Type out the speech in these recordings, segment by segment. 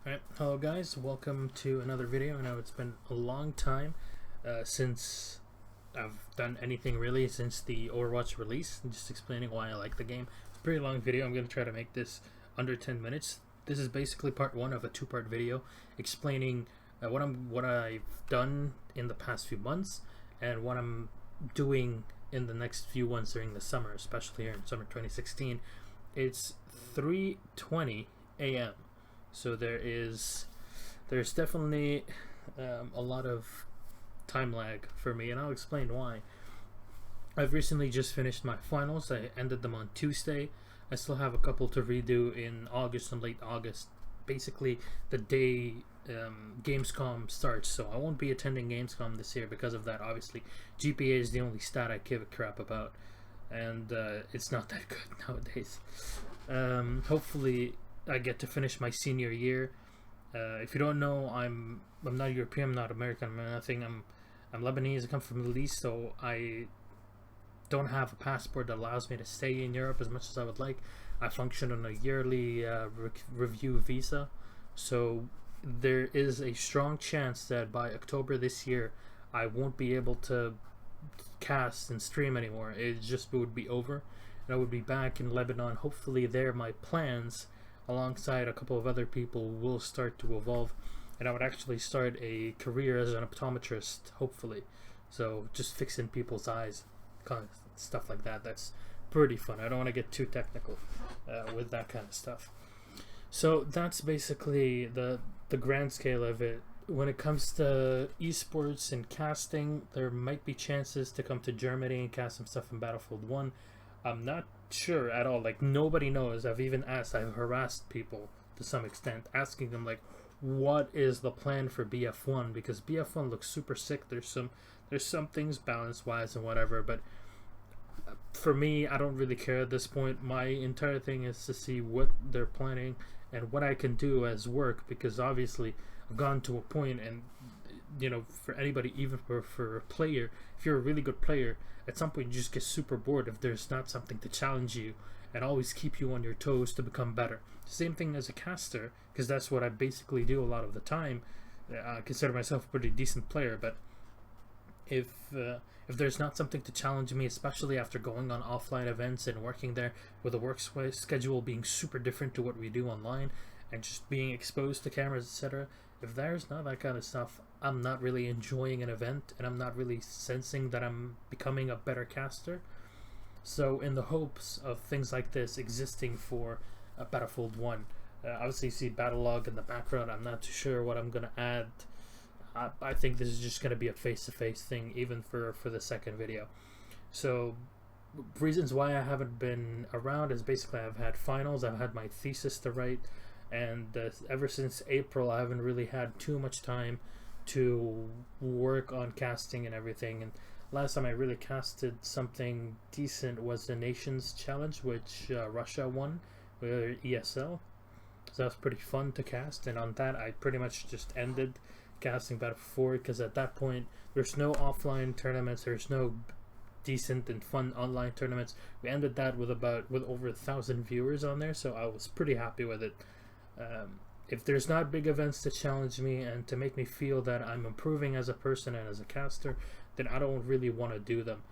Alright, hello guys, welcome to another video. I know it's been a long time since I've done anything really since the Overwatch release. I'm just explaining why I like the game. It's a pretty long video. I'm going to try to make this under 10 minutes. This is basically part one of a two-part video explaining what I've done in the past few months and what I'm doing in the next few months during the summer, especially here in summer 2016. It's 3:20 a.m. So there's definitely a lot of time lag for me, and I'll explain why. I've recently just finished my finals. I ended them on Tuesday. I still have a couple to redo in August and late August. Basically, the day Gamescom starts, so I won't be attending Gamescom this year because of that. Obviously, GPA is the only stat I give a crap about, and it's not that good nowadays. Hopefully I get to finish my senior year. If you don't know, I'm not European, I'm not American, I'm nothing. I'm Lebanese. I come from the Middle East, so I don't have a passport that allows me to stay in Europe as much as I would like. I function on a yearly review visa, so there is a strong chance that by October this year I won't be able to cast and stream anymore. It just would be over, and I would be back in Lebanon. Hopefully there my plans alongside a couple of other people will start to evolve, and I would actually start a career as an optometrist, hopefully. So just fixing people's eyes, kind of stuff like that. That's pretty fun. I don't want to get too technical with that kind of stuff. So that's basically the grand scale of it. When it comes to esports and casting, there might be chances to come to Germany and cast some stuff in Battlefield 1. I'm not sure at all. Like, nobody knows. I've even asked, I've harassed people to some extent, asking them, like, what is the plan for BF1? Because BF1 looks super sick. There's some things balance wise and whatever, but for me, I don't really care at this point. My entire thing is to see what they're planning and what I can do as work, because obviously I've gone to a point, and for anybody, even for a player, if you're a really good player, at some point you just get super bored if there's not something to challenge you and always keep you on your toes to become better. Same thing as a caster, because that's what I basically do a lot of the time. I consider myself a pretty decent player, but if there's not something to challenge me, especially after going on offline events and working there with a work schedule being super different to what we do online, and just being exposed to cameras, etc., if there's not that kind of stuff, I'm not really enjoying an event, and I'm not really sensing that I'm becoming a better caster. So in the hopes of things like this existing for Battlefield 1, obviously you see Battlelog in the background. I'm not too sure what I'm going to add. I think this is just going to be a face-to-face thing, even for the second video. So reasons why I haven't been around is basically I've had finals, I've had my thesis to write, and ever since April I haven't really had too much time to work on casting and everything. And last time I really casted something decent was the Nations Challenge, which Russia won with ESL. So that was pretty fun to cast, and on that I pretty much just ended casting Battlefield 4, because at that point there's no offline tournaments, there's no decent and fun online tournaments. We ended that with over 1,000 viewers on there, so I was pretty happy with it. If there's not big events to challenge me and to make me feel that I'm improving as a person and as a caster, then I don't really want to do them.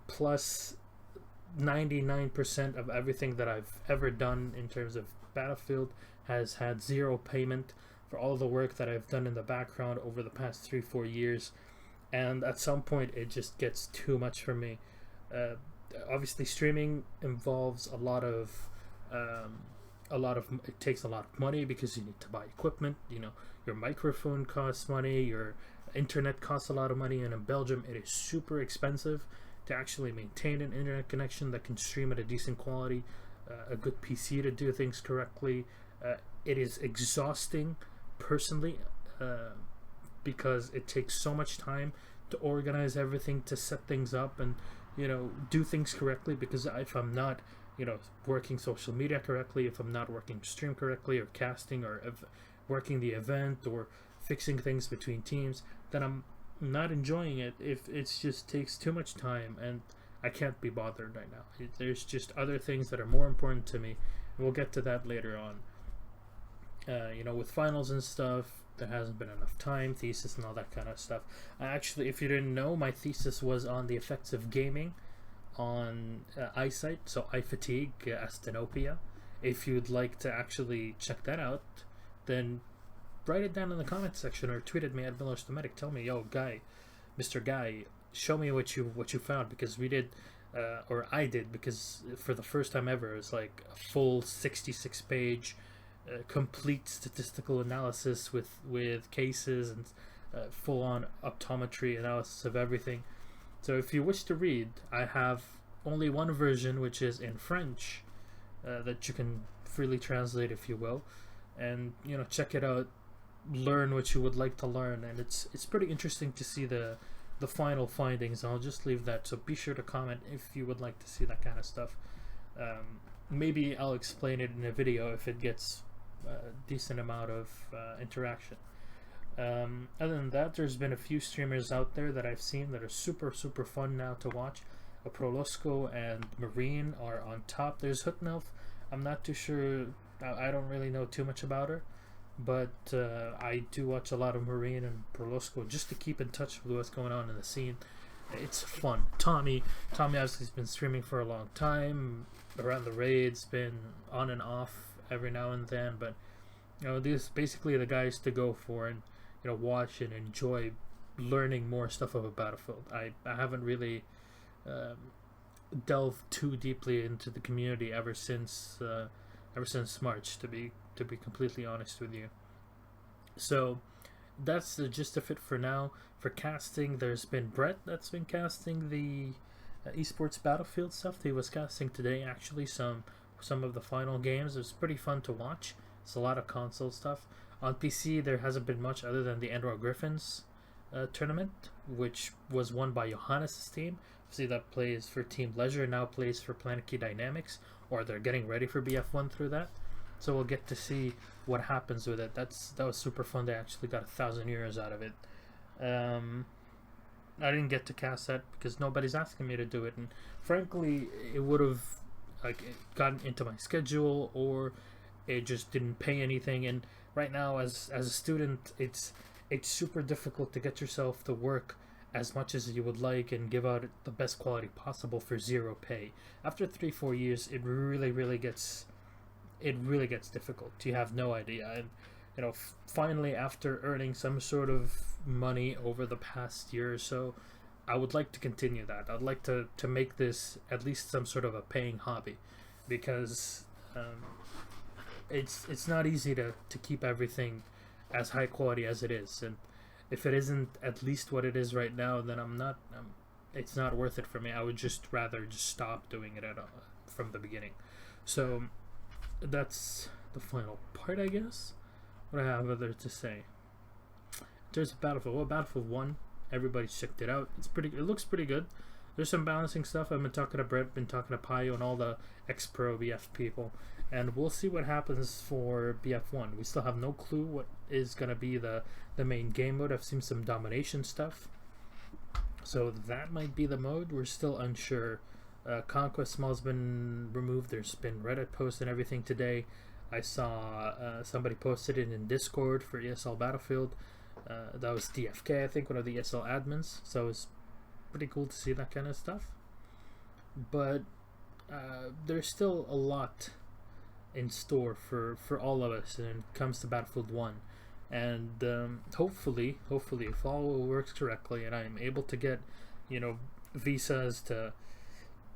Plus, 99% of everything that I've ever done in terms of Battlefield has had zero payment for all the work that I've done in the background over the past 3-4 years, and at some point it just gets too much for me. Obviously streaming involves a lot of it takes a lot of money, because you need to buy equipment. Your microphone costs money, your internet costs a lot of money, and in Belgium it is super expensive to actually maintain an internet connection that can stream at a decent quality, a good PC to do things correctly. It is exhausting personally, because it takes so much time to organize everything, to set things up, and do things correctly. Because if I'm not working social media correctly, if I'm not working stream correctly, or casting, or working the event, or fixing things between teams, then I'm not enjoying it. If it just takes too much time, and I can't be bothered right now. There's just other things that are more important to me, and we'll get to that later on. with finals and stuff, there hasn't been enough time, thesis and all that kind of stuff. Actually, if you didn't know, my thesis was on the effects of gaming on eyesight, so eye fatigue, asthenopia. If you'd like to actually check that out, then write it down in the comment section or tweet at me at MillerStomatic. Tell me, yo, guy, Mr. Guy, show me what you found, because we did, or I did, because for the first time ever, it's like a full 66-page complete statistical analysis with cases and full-on optometry analysis of everything. So if you wish to read, I have only one version, which is in French, that you can freely translate, if you will, and check it out, learn what you would like to learn, and it's pretty interesting to see the final findings. I'll just leave that, so be sure to comment if you would like to see that kind of stuff. Maybe I'll explain it in a video if it gets a decent amount of interaction. Other than that, there's been a few streamers out there that I've seen that are super fun now to watch. Prolosco and Marine are on top. There's Hutnelf. I'm not too sure, I don't really know too much about her, but I do watch a lot of Marine and Prolosco just to keep in touch with what's going on in the scene. It's fun. Tommy obviously has been streaming for a long time around the raids, been on and off every now and then, but these basically the guys to go for and watch and enjoy learning more stuff about Battlefield. I haven't really delved too deeply into the community ever since March, to be completely honest with you. So that's the gist of it for now. For casting, there's been Brett that's been casting the esports Battlefield stuff. He was casting today actually some of the final games. It was pretty fun to watch. It's a lot of console stuff. On PC, there hasn't been much other than the Enroy Griffins tournament, which was won by Johannes' team. See, that plays for Team Leisure, now plays for Planet Key Dynamics, or they're getting ready for BF1 through that. So we'll get to see what happens with it. That was super fun. They actually got 1,000 euros out of it. I didn't get to cast that because nobody's asking me to do it, and frankly, it would have gotten into my schedule, or it just didn't pay anything. And right now, as a student, it's super difficult to get yourself to work as much as you would like and give out the best quality possible for zero pay. After 3-4 years, it really gets difficult. You have no idea. And finally, after earning some sort of money over the past year or so, I would like to continue that. I'd like to make this at least some sort of a paying hobby, because it's not easy to keep everything as high quality as it is, and if it isn't at least what it is right now, then it's not worth it for me. I would just rather stop doing it from the beginning. So that's the final part, I guess. What I have other to say? There's Battlefield. Well, Battlefield 1, everybody's checked it out. It looks pretty good. There's some balancing stuff. I've been talking to Brett, been talking to Payo and all the ex-pro BF people, and we'll see what happens for BF1. We still have no clue what is going to be the main game mode. I've seen some domination stuff, so that might be the mode. We're still unsure. Conquest Small's been removed. There's been Reddit posts and everything today. I saw somebody posted it in Discord for ESL Battlefield. That was DFK, I think, one of the ESL admins. So it's pretty cool to see that kind of stuff. But there's still a lot in store for all of us when it comes to Battlefield 1. And hopefully, if all works correctly and I'm able to get, visas to...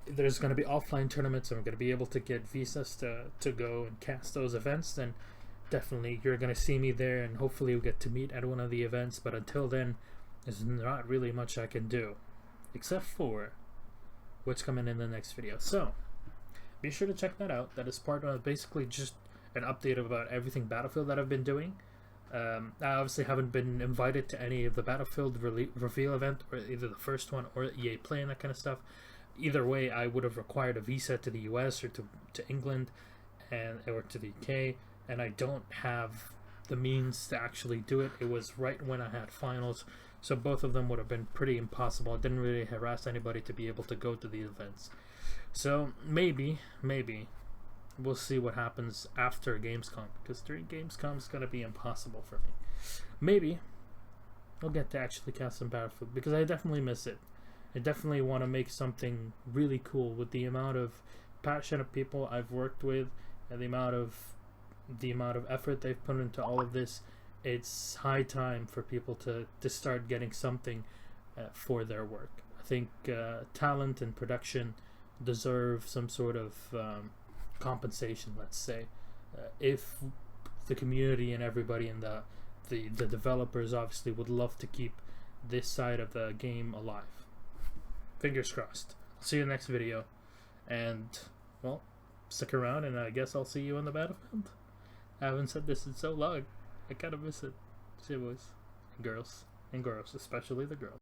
There's going to be offline tournaments and we're going to be able to get visas to go and cast those events, then definitely you're going to see me there, and hopefully we'll get to meet at one of the events. But until then, there's not really much I can do except for what's coming in the next video. So be sure to check that out. That is part of basically just an update about everything Battlefield that I've been doing. I obviously haven't been invited to any of the Battlefield reveal event, or either the first one or EA Play and that kind of stuff. Either way, I would have required a visa to the US or to England or to the UK, and I don't have the means to actually do it. It was right when I had finals, so both of them would have been pretty impossible. I didn't really harass anybody to be able to go to the events. So maybe we'll see what happens after Gamescom, because during Gamescom it's gonna be impossible for me. Maybe I'll get to actually cast some Battlefield, because I definitely miss it. I definitely want to make something really cool with the amount of passionate people I've worked with and the amount of effort they've put into all of this. It's high time for people to start getting something for their work. I think talent and production deserve some sort of compensation, let's say. If the community and everybody in the developers obviously would love to keep this side of the game alive. Fingers crossed. See you in the next video, and well, stick around, and I guess I'll see you on the Battlefield. I haven't said this in so long. I kind of miss it. See you, boys and girls, especially the girls.